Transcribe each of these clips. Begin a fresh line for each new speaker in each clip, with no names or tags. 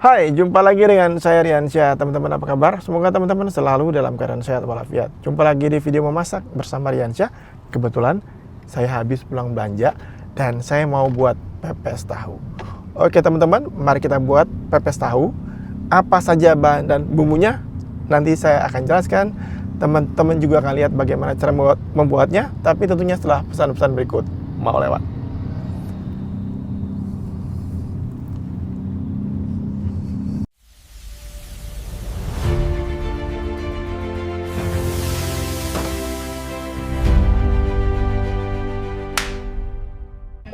Hai, jumpa lagi dengan saya Riansyah. Teman-teman apa kabar? Semoga teman-teman selalu dalam keadaan sehat walafiat. Jumpa lagi di video memasak bersama Riansyah. Kebetulan saya habis pulang belanja dan saya mau buat pepes tahu. Oke teman-teman, mari kita buat pepes tahu. Apa saja bahan dan bumbunya? Nanti saya akan jelaskan. Teman-teman juga akan lihat bagaimana cara membuatnya, tapi tentunya setelah pesan-pesan berikut. Mau lewat.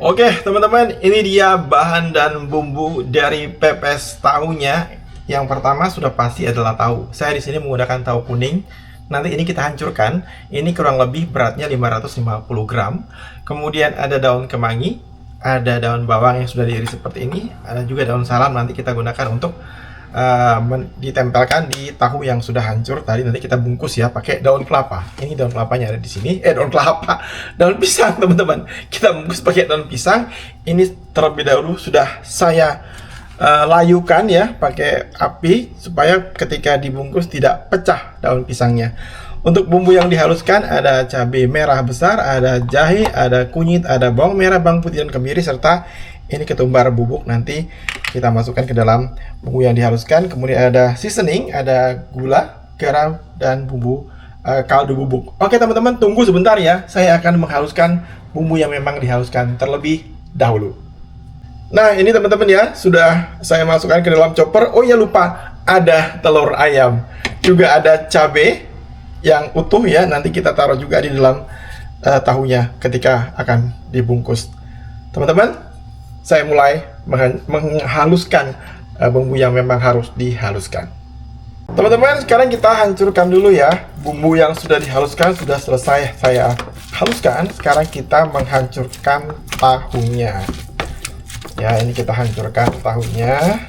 Oke teman-teman, ini dia bahan dan bumbu dari pepes tahunya. Yang pertama sudah pasti adalah tahu. Saya di sini menggunakan tahu kuning. Nanti ini kita hancurkan. Ini kurang lebih beratnya 550 gram. Kemudian ada daun kemangi, ada daun bawang yang sudah diiris seperti ini, ada juga daun salam nanti kita gunakan untuk ditempelkan di tahu yang sudah hancur tadi. Nanti kita bungkus ya pakai daun kelapa. Ini daun kelapanya ada di sini. Daun kelapa, daun pisang teman-teman. Kita bungkus pakai daun pisang. Ini terlebih dahulu sudah saya layukan ya pakai api supaya ketika dibungkus tidak pecah daun pisangnya. Untuk bumbu yang dihaluskan ada cabai merah besar, ada jahe, ada kunyit, ada bawang merah, bawang putih dan kemiri, serta ini ketumbar bubuk. Nanti kita masukkan ke dalam bumbu yang dihaluskan. Kemudian ada seasoning, ada gula, garam, dan bumbu kaldu bubuk. Oke teman-teman, tunggu sebentar ya. Saya akan menghaluskan bumbu yang memang dihaluskan terlebih dahulu. Nah ini teman-teman ya, sudah saya masukkan ke dalam chopper. Oh ya lupa, ada telur ayam. Juga ada cabai yang utuh ya. Nanti kita taruh juga di dalam tahunya ketika akan dibungkus. Teman-teman, saya mulai menghaluskan bumbu yang memang harus dihaluskan. Teman-teman, sekarang kita hancurkan dulu ya. Bumbu yang sudah dihaluskan sudah selesai saya haluskan. Sekarang kita menghancurkan tahunya. Ya, ini kita hancurkan tahunya.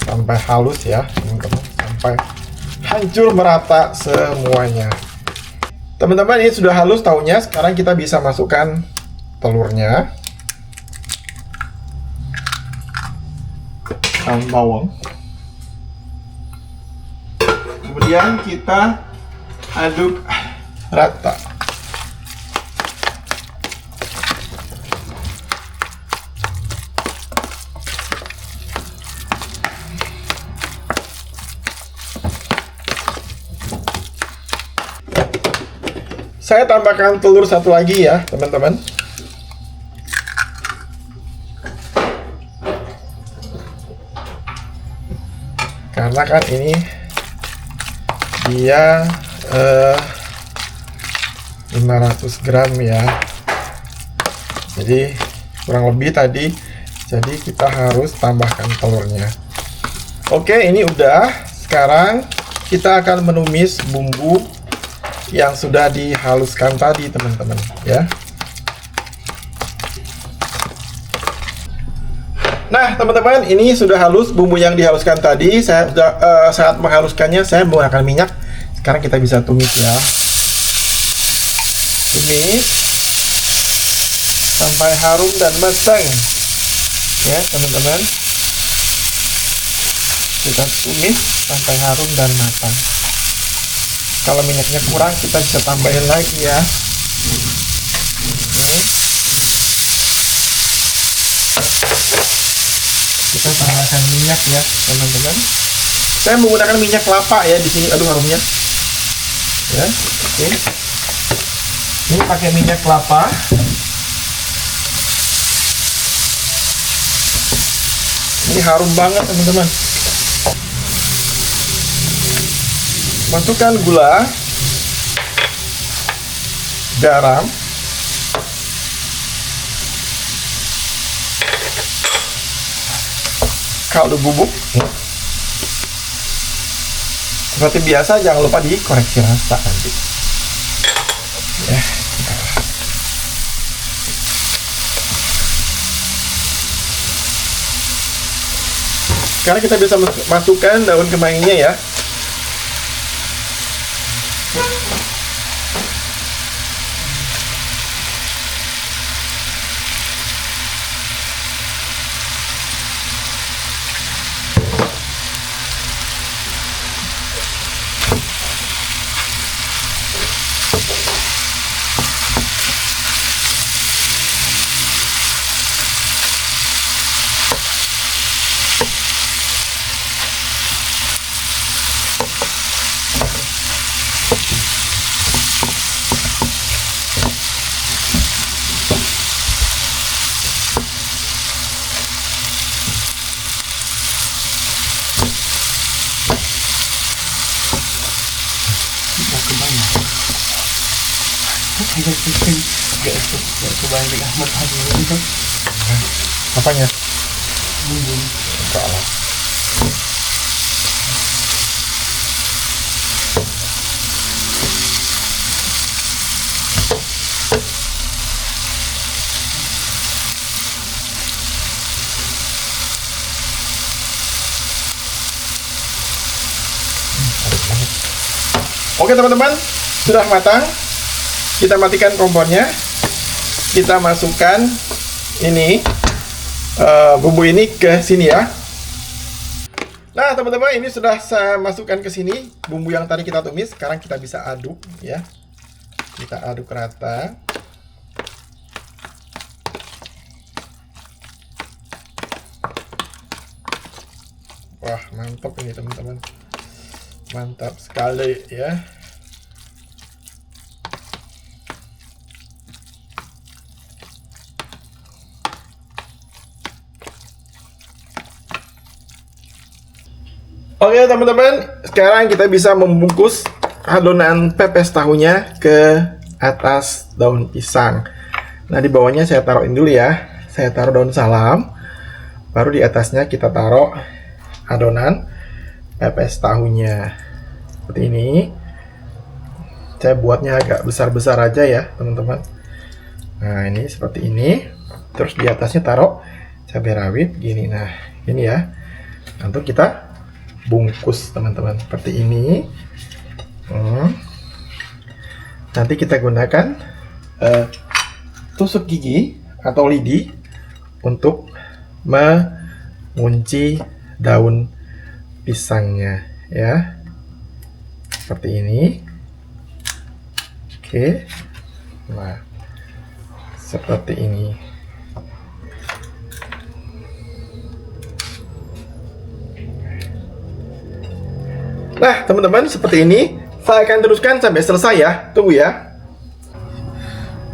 Sampai halus ya, teman-teman. Sampai hancur merata semuanya. Teman-teman, ini sudah halus tahunya. Sekarang kita bisa masukkan telurnya, daun bawang, kemudian kita aduk rata. Saya tambahkan telur satu lagi ya, teman-teman. Karena kan ini dia 500 gram ya. Jadi kurang lebih tadi. Jadi kita harus tambahkan telurnya. Oke, ini udah. Sekarang kita akan menumis bumbu yang sudah dihaluskan tadi teman-teman ya. Nah teman-teman, ini sudah halus bumbu yang dihaluskan tadi. Saya sudah saat menghaluskannya saya menggunakan minyak. Sekarang kita bisa tumis ya. Tumis sampai harum dan matang ya teman-teman. Kita tumis sampai harum dan matang. Kalau minyaknya kurang kita bisa tambahin lagi ya. Oke. Kita tambahkan minyak ya teman-teman. Saya menggunakan minyak kelapa ya di sini. Aduh harumnya. Ya, oke. Ini pakai minyak kelapa. Ini harum banget teman-teman. Masukkan gula, garam, kaldu bubuk. Seperti biasa jangan lupa dikoreksi rasa nanti. Ya. Sekarang kita bisa masukkan daun kemanginya ya.
Gak kebalik amat hari ini.
Apanya?
Bumbu.
Enggak lah. Oke teman-teman, sudah matang. Kita matikan kompornya. Kita masukkan ini bumbu ini ke sini ya. Nah teman-teman, ini sudah saya masukkan ke sini bumbu yang tadi kita tumis. Sekarang kita bisa aduk ya. Kita aduk rata. Wah, mantap ini teman-teman. Mantap sekali ya. Oke teman-teman, sekarang kita bisa membungkus adonan pepes tahunya ke atas daun pisang. Nah di bawahnya saya taruhin dulu ya. Saya taruh daun salam. Baru di atasnya kita taruh adonan pepes tahunya. Seperti ini. Saya buatnya agak besar-besar aja ya teman-teman. Nah ini seperti ini. Terus di atasnya taruh cabai rawit gini. Nah ini ya. Nanti kita bungkus teman-teman seperti ini. Nanti kita gunakan tusuk gigi atau lidi untuk mengunci daun pisangnya ya, seperti ini. Oke, nah seperti ini. Nah, teman-teman, seperti ini. Saya akan teruskan sampai selesai ya. Tunggu ya.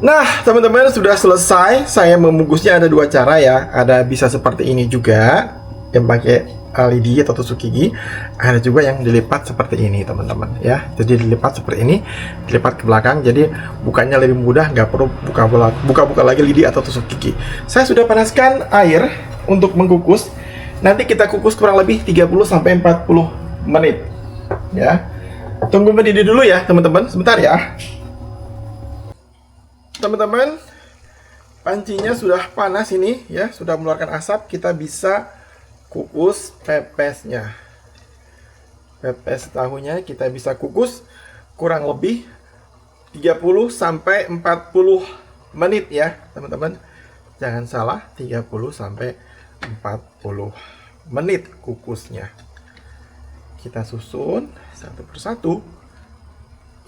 Nah, teman-teman, sudah selesai. Saya membungkusnya ada dua cara ya. Ada bisa seperti ini juga, yang pakai lidi atau tusuk gigi. Ada juga yang dilipat seperti ini, teman-teman ya. Jadi dilipat seperti ini, dilipat ke belakang. Jadi bukanya lebih mudah, nggak perlu buka-buka lagi lidi atau tusuk gigi. Saya sudah panaskan air untuk mengukus. Nanti kita kukus kurang lebih 30-40 menit. Ya, tunggu mendidih dulu ya teman-teman, sebentar ya teman-teman. Pancinya sudah panas ini ya, sudah mengeluarkan asap. Kita bisa kukus pepesnya. Pepes tahunya kita bisa kukus kurang lebih 30-40 menit ya teman-teman. Jangan salah, 30-40 menit kukusnya. Kita susun satu persatu.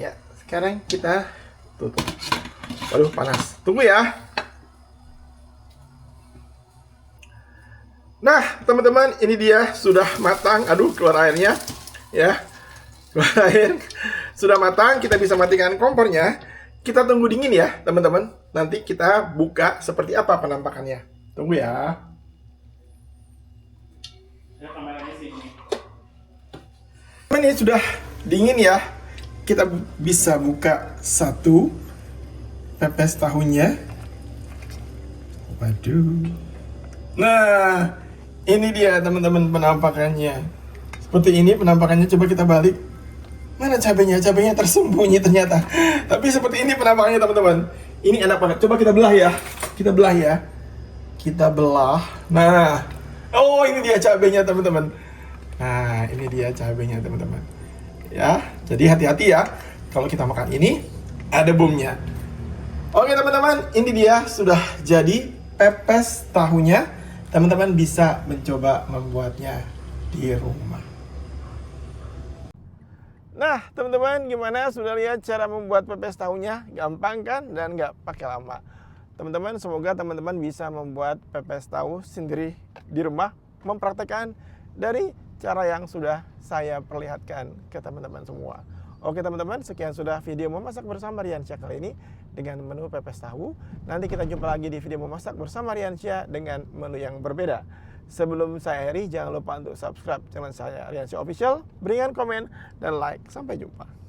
Ya, sekarang kita tutup. Waduh, panas. Tunggu ya. Nah, teman-teman, ini dia sudah matang. Aduh, keluar airnya. Ya. Keluar air. Sudah matang, kita bisa matikan kompornya. Kita tunggu dingin ya, teman-teman. Nanti kita buka seperti apa penampakannya. Tunggu ya. Ini sudah dingin ya. Kita bisa buka satu pepes tahunya. Waduh. Nah, ini dia teman-teman penampakannya. Seperti ini penampakannya. Coba kita balik. Mana cabenya? Cabenya tersembunyi ternyata. Tapi seperti ini penampakannya teman-teman. Ini enak banget. Coba kita belah ya. Kita belah ya. Kita belah. Nah. Oh, ini dia cabenya teman-teman. Nah, ini dia cabenya teman-teman. Ya, jadi hati-hati ya. Kalau kita makan ini, ada bumnya. Oke teman-teman, ini dia sudah jadi pepes tahunya. Teman-teman bisa mencoba membuatnya di rumah. Nah, teman-teman, gimana? Sudah lihat cara membuat pepes tahunya? Gampang kan? Dan nggak pakai lama. Teman-teman, semoga teman-teman bisa membuat pepes tahu sendiri di rumah, mempraktekkan dari cara yang sudah saya perlihatkan ke teman-teman semua. Oke teman-teman, sekian sudah video memasak bersama Riansyah kali ini dengan menu pepes tahu. Nanti kita jumpa lagi di video memasak bersama Riansyah dengan menu yang berbeda. Sebelum saya akhiri, jangan lupa untuk subscribe channel saya Riansyah Official, berikan komen dan like. Sampai jumpa.